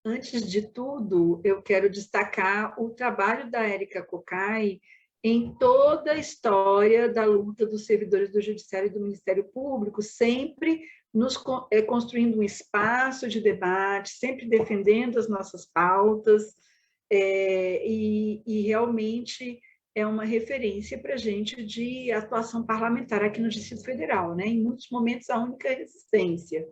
Antes de tudo, eu quero destacar o trabalho da Érica Cocai em toda a história da luta dos servidores do Judiciário e do Ministério Público, sempre construindo um espaço de debate, sempre defendendo as nossas pautas, e realmente é uma referência para a gente de atuação parlamentar aqui no Distrito Federal, né? Em muitos momentos, a única resistência.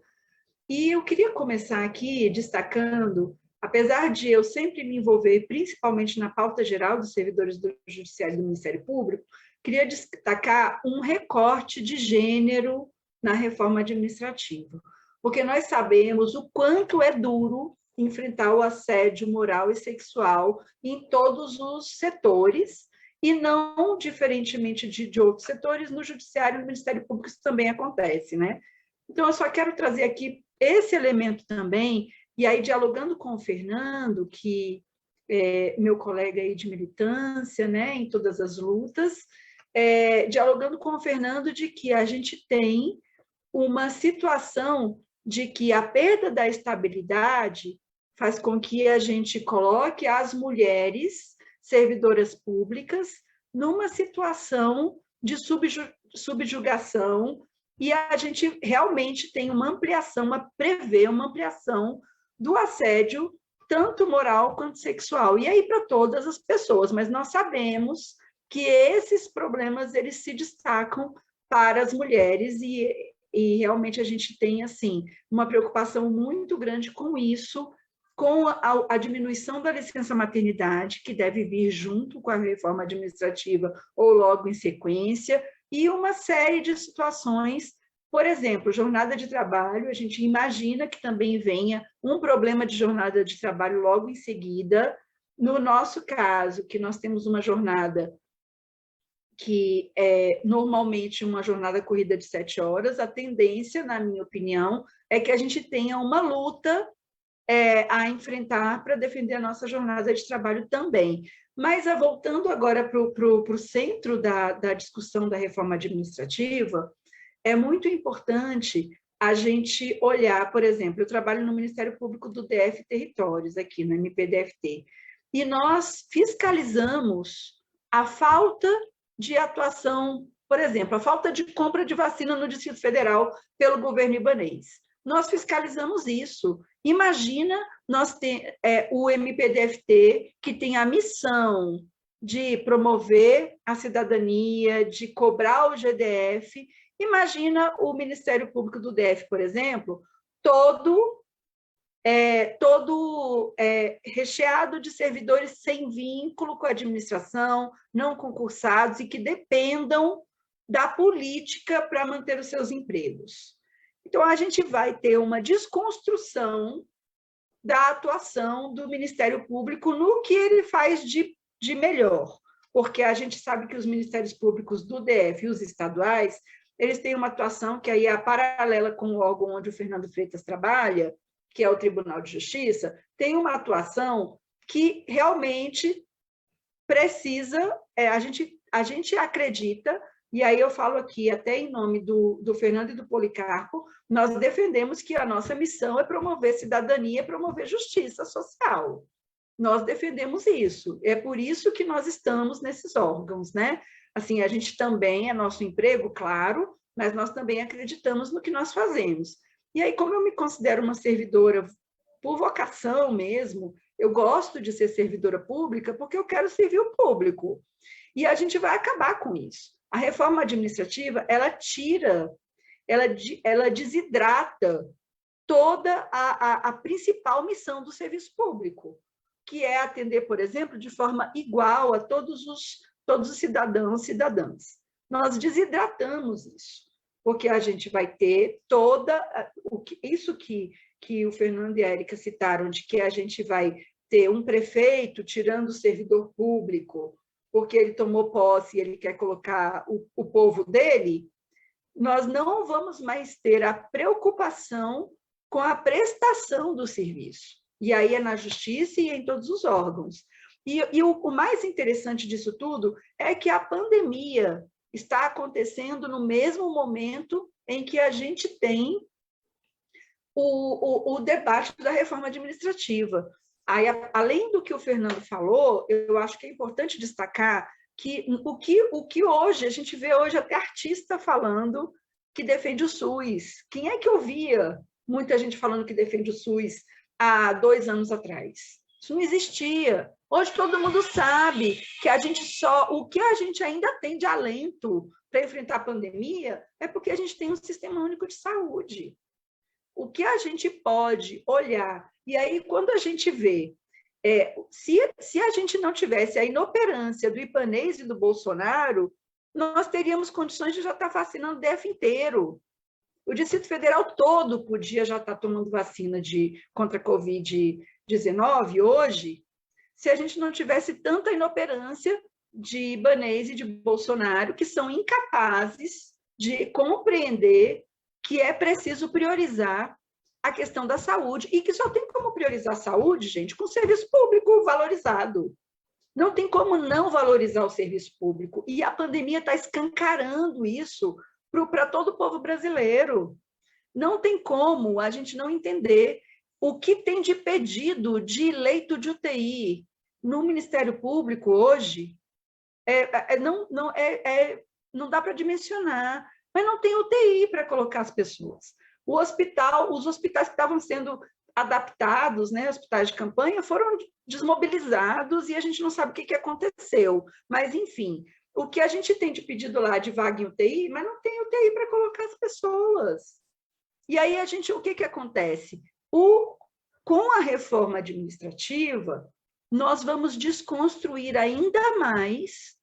E eu queria começar aqui destacando, apesar de eu sempre me envolver principalmente na pauta geral dos servidores do Judiciário e do Ministério Público, queria destacar um recorte de gênero na reforma administrativa, porque nós sabemos o quanto é duro enfrentar o assédio moral e sexual em todos os setores, e não diferentemente de outros setores, no Judiciário e no Ministério Público isso também acontece, né? Então, eu só quero trazer aqui esse elemento também, e aí dialogando com o Fernando, que é meu colega aí de militância, né, em todas as lutas, dialogando com o Fernando de que a gente tem uma situação de que a perda da estabilidade faz com que a gente coloque as mulheres servidoras públicas numa situação de subjugação, e a gente realmente tem uma ampliação, prevê uma ampliação do assédio, tanto moral quanto sexual, e aí para todas as pessoas, mas nós sabemos que esses problemas eles se destacam para as mulheres, e realmente a gente tem assim uma preocupação muito grande com isso, com a diminuição da licença-maternidade, que deve vir junto com a reforma administrativa ou logo em sequência, e uma série de situações, por exemplo, jornada de trabalho, a gente imagina que também venha um problema de jornada de trabalho logo em seguida. No nosso caso, que nós temos uma jornada que é normalmente uma jornada corrida de 7 horas, a tendência, na minha opinião, é que a gente tenha uma luta a enfrentar para defender a nossa jornada de trabalho também. Mas, voltando agora para o centro da discussão da reforma administrativa, é muito importante a gente olhar, por exemplo, eu trabalho no Ministério Público do DF Territórios, aqui no MPDFT, e nós fiscalizamos a falta de atuação, por exemplo, a falta de compra de vacina no Distrito Federal pelo governo ibanês. Nós fiscalizamos isso. Imagina o MPDFT, que tem a missão de promover a cidadania, de cobrar o GDF. Imagina o Ministério Público do DF, por exemplo, todo recheado de servidores sem vínculo com a administração, não concursados e que dependam da política para manter os seus empregos. Então, a gente vai ter uma desconstrução da atuação do Ministério Público no que ele faz de melhor, porque a gente sabe que os Ministérios Públicos do DF e os estaduais, eles têm uma atuação que aí é paralela com o órgão onde o Fernando Freitas trabalha, que é o Tribunal de Justiça, tem uma atuação que realmente precisa, a gente acredita, e aí eu falo aqui até em nome do Fernando e do Policarpo, nós defendemos que a nossa missão é promover cidadania, promover justiça social. Nós defendemos isso. É por isso que nós estamos nesses órgãos, né? Assim, a gente também é nosso emprego, claro, mas nós também acreditamos no que nós fazemos. E aí, como eu me considero uma servidora por vocação mesmo, eu gosto de ser servidora pública porque eu quero servir o público. E a gente vai acabar com isso. A reforma administrativa, ela tira, ela desidrata toda a principal missão do serviço público, que é atender, por exemplo, de forma igual a todos os cidadãos e cidadãs. Nós desidratamos isso, porque a gente vai ter isso que o Fernando e a Érica citaram, de que a gente vai ter um prefeito tirando o servidor público, porque ele tomou posse e ele quer colocar o povo dele, nós não vamos mais ter a preocupação com a prestação do serviço. E aí é na justiça e em todos os órgãos. E o mais interessante disso tudo é que a pandemia está acontecendo no mesmo momento em que a gente tem o debate da reforma administrativa. Aí, além do que o Fernando falou, eu acho que é importante destacar que o que hoje, a gente vê hoje até artista falando que defende o SUS. Quem é que ouvia muita gente falando que defende o SUS há 2 anos atrás? Isso não existia. Hoje todo mundo sabe que o que a gente ainda tem de alento para enfrentar a pandemia é porque a gente tem um sistema único de saúde. O que a gente pode olhar, e aí quando a gente vê, se a gente não tivesse a inoperância do Ibanez e do Bolsonaro, nós teríamos condições de já estar vacinando o DF inteiro. O Distrito Federal todo podia já estar tomando vacina contra a Covid-19 hoje, se a gente não tivesse tanta inoperância de Ibanez e de Bolsonaro, que são incapazes de compreender que é preciso priorizar a questão da saúde, e que só tem como priorizar a saúde, gente, com serviço público valorizado. Não tem como não valorizar o serviço público. E a pandemia está escancarando isso para todo o povo brasileiro. Não tem como a gente não entender o que tem de pedido de leito de UTI no Ministério Público hoje. Não dá para dimensionar, mas não tem UTI para colocar as pessoas. Os hospitais que estavam sendo adaptados, né, hospitais de campanha, foram desmobilizados e a gente não sabe o que aconteceu. Mas, enfim, o que a gente tem de pedido lá de vaga em UTI, mas não tem UTI para colocar as pessoas. E aí, o que acontece? Com a reforma administrativa, nós vamos desconstruir ainda mais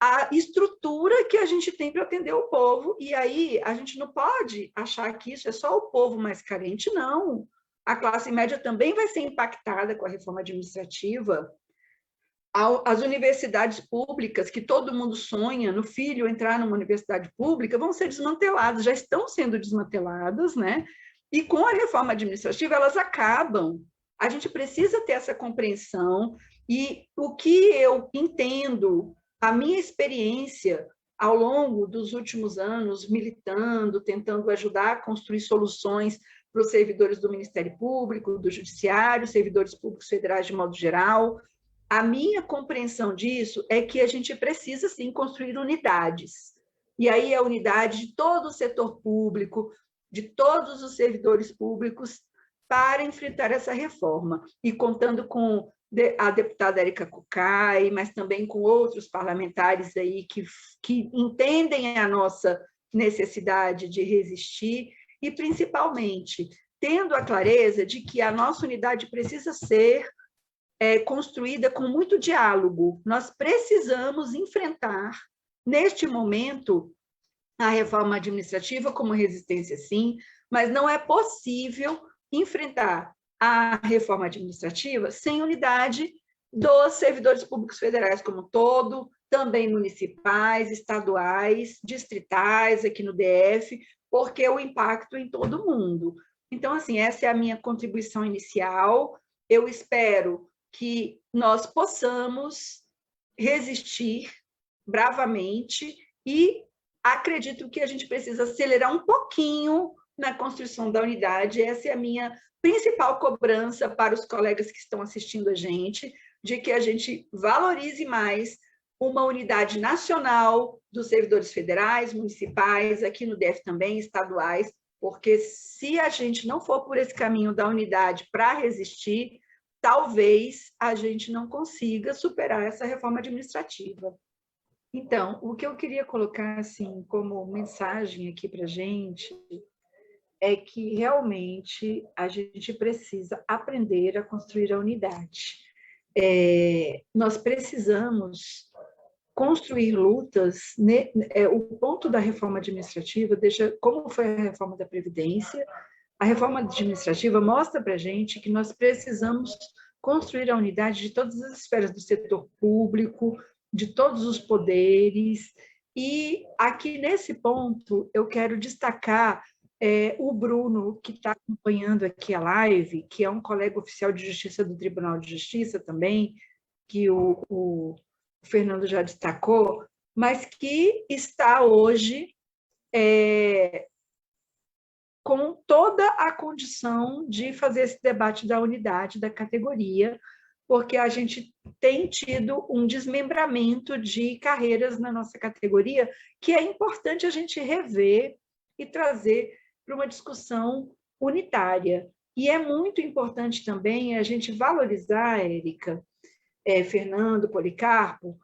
a estrutura que a gente tem para atender o povo, e aí a gente não pode achar que isso é só o povo mais carente, não. A classe média também vai ser impactada com a reforma administrativa. As universidades públicas, que todo mundo sonha no filho entrar numa universidade pública, vão ser desmanteladas, já estão sendo desmanteladas, né? E com a reforma administrativa, elas acabam. A gente precisa ter essa compreensão, e o que eu entendo, a minha experiência ao longo dos últimos anos, militando, tentando ajudar a construir soluções para os servidores do Ministério Público, do Judiciário, servidores públicos federais de modo geral, a minha compreensão disso é que a gente precisa, sim, construir unidades. E aí a unidade de todo o setor público, de todos os servidores públicos, para enfrentar essa reforma. E contando com a deputada Érica Cocai, mas também com outros parlamentares aí que entendem a nossa necessidade de resistir, e principalmente tendo a clareza de que a nossa unidade precisa ser construída com muito diálogo. Nós precisamos enfrentar, neste momento, a reforma administrativa como resistência, sim, mas não é possível enfrentar a reforma administrativa sem unidade dos servidores públicos federais como um todo, também municipais, estaduais, distritais, aqui no DF, porque o impacto em todo mundo. Então, assim, essa é a minha contribuição inicial. Eu espero que nós possamos resistir bravamente, e acredito que a gente precisa acelerar um pouquinho na construção da unidade. Essa é a minha principal cobrança para os colegas que estão assistindo a gente, de que a gente valorize mais uma unidade nacional dos servidores federais, municipais, aqui no DF também, estaduais, porque se a gente não for por esse caminho da unidade para resistir, talvez a gente não consiga superar essa reforma administrativa. Então, o que eu queria colocar assim como mensagem aqui para a gente é que realmente a gente precisa aprender a construir a unidade. Nós precisamos construir lutas. O ponto da reforma administrativa, como foi a reforma da Previdência, a reforma administrativa mostra para a gente que nós precisamos construir a unidade de todas as esferas do setor público, de todos os poderes, e aqui nesse ponto eu quero destacar o Bruno, que está acompanhando aqui a live, que é um colega oficial de justiça do Tribunal de Justiça também, que o Fernando já destacou, mas que está hoje com toda a condição de fazer esse debate da unidade da categoria, porque a gente tem tido um desmembramento de carreiras na nossa categoria, que é importante a gente rever e trazer para uma discussão unitária. E é muito importante também a gente valorizar, Érica, Fernando, Policarpo,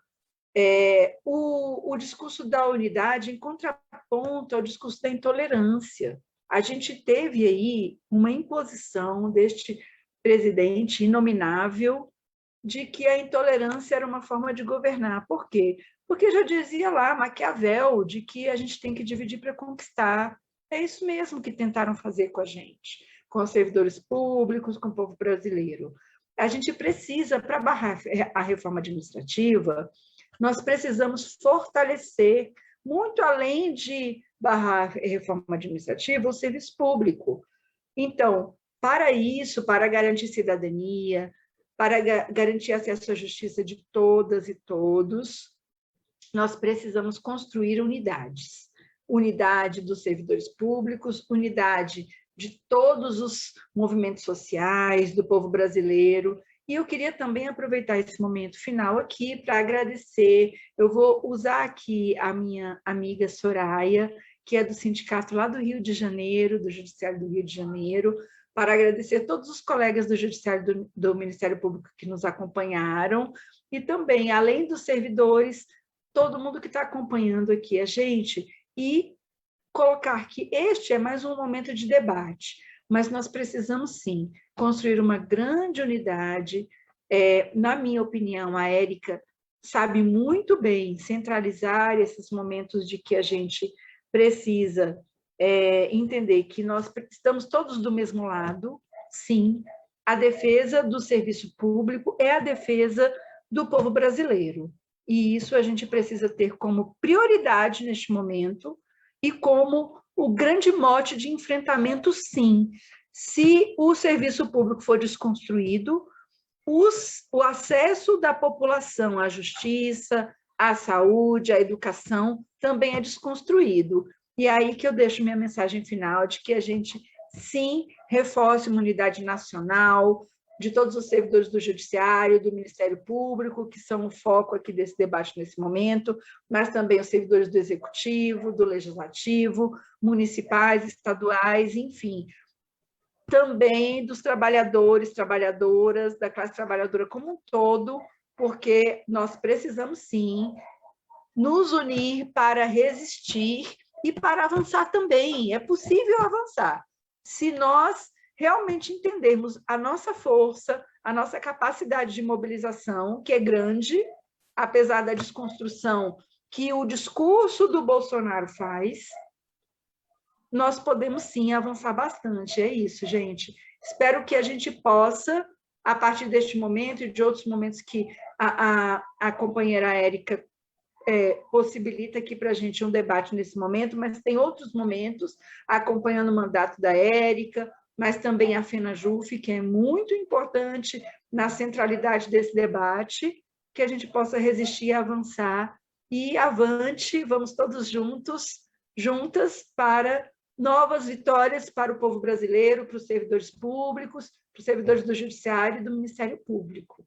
o discurso da unidade em contraponto ao discurso da intolerância. A gente teve aí uma imposição deste presidente inominável de que a intolerância era uma forma de governar. Por quê? Porque já dizia lá Maquiavel de que a gente tem que dividir para conquistar. É isso mesmo que tentaram fazer com a gente, com os servidores públicos, com o povo brasileiro. A gente precisa, para barrar a reforma administrativa, nós precisamos fortalecer, muito além de barrar a reforma administrativa, o serviço público. Então, para isso, para garantir cidadania, para garantir acesso à justiça de todas e todos, nós precisamos construir unidades. Unidade dos servidores públicos, unidade de todos os movimentos sociais, do povo brasileiro. E eu queria também aproveitar esse momento final aqui para agradecer. Eu vou usar aqui a minha amiga Soraya, que é do sindicato lá do Rio de Janeiro, do Judiciário do Rio de Janeiro, para agradecer todos os colegas do Judiciário do Ministério Público que nos acompanharam, e também, além dos servidores, todo mundo que está acompanhando aqui a gente, e colocar que este é mais um momento de debate, mas nós precisamos, sim, construir uma grande unidade. Na minha opinião, a Érica sabe muito bem centralizar esses momentos de que a gente precisa entender que nós estamos todos do mesmo lado, sim, a defesa do serviço público é a defesa do povo brasileiro, e isso a gente precisa ter como prioridade neste momento e como o grande mote de enfrentamento, sim. Se o serviço público for desconstruído, o acesso da população à justiça, à saúde, à educação, também é desconstruído. E é aí que eu deixo minha mensagem final de que a gente, sim, reforce uma unidade nacional, de todos os servidores do Judiciário, do Ministério Público, que são o foco aqui desse debate nesse momento, mas também os servidores do Executivo, do Legislativo, municipais, estaduais, enfim, também dos trabalhadores, trabalhadoras, da classe trabalhadora como um todo, porque nós precisamos, sim, nos unir para resistir e para avançar também. É possível avançar, se nós realmente entendermos a nossa força, a nossa capacidade de mobilização, que é grande, apesar da desconstrução que o discurso do Bolsonaro faz, nós podemos sim avançar bastante. É isso, gente. Espero que a gente possa, a partir deste momento e de outros momentos que a companheira Érica possibilita aqui para a gente um debate nesse momento, mas tem outros momentos, acompanhando o mandato da Érica, mas também a FENAJUF, que é muito importante na centralidade desse debate, que a gente possa resistir e avançar. E avante, vamos todos juntas, para novas vitórias para o povo brasileiro, para os servidores públicos, para os servidores do Judiciário e do Ministério Público.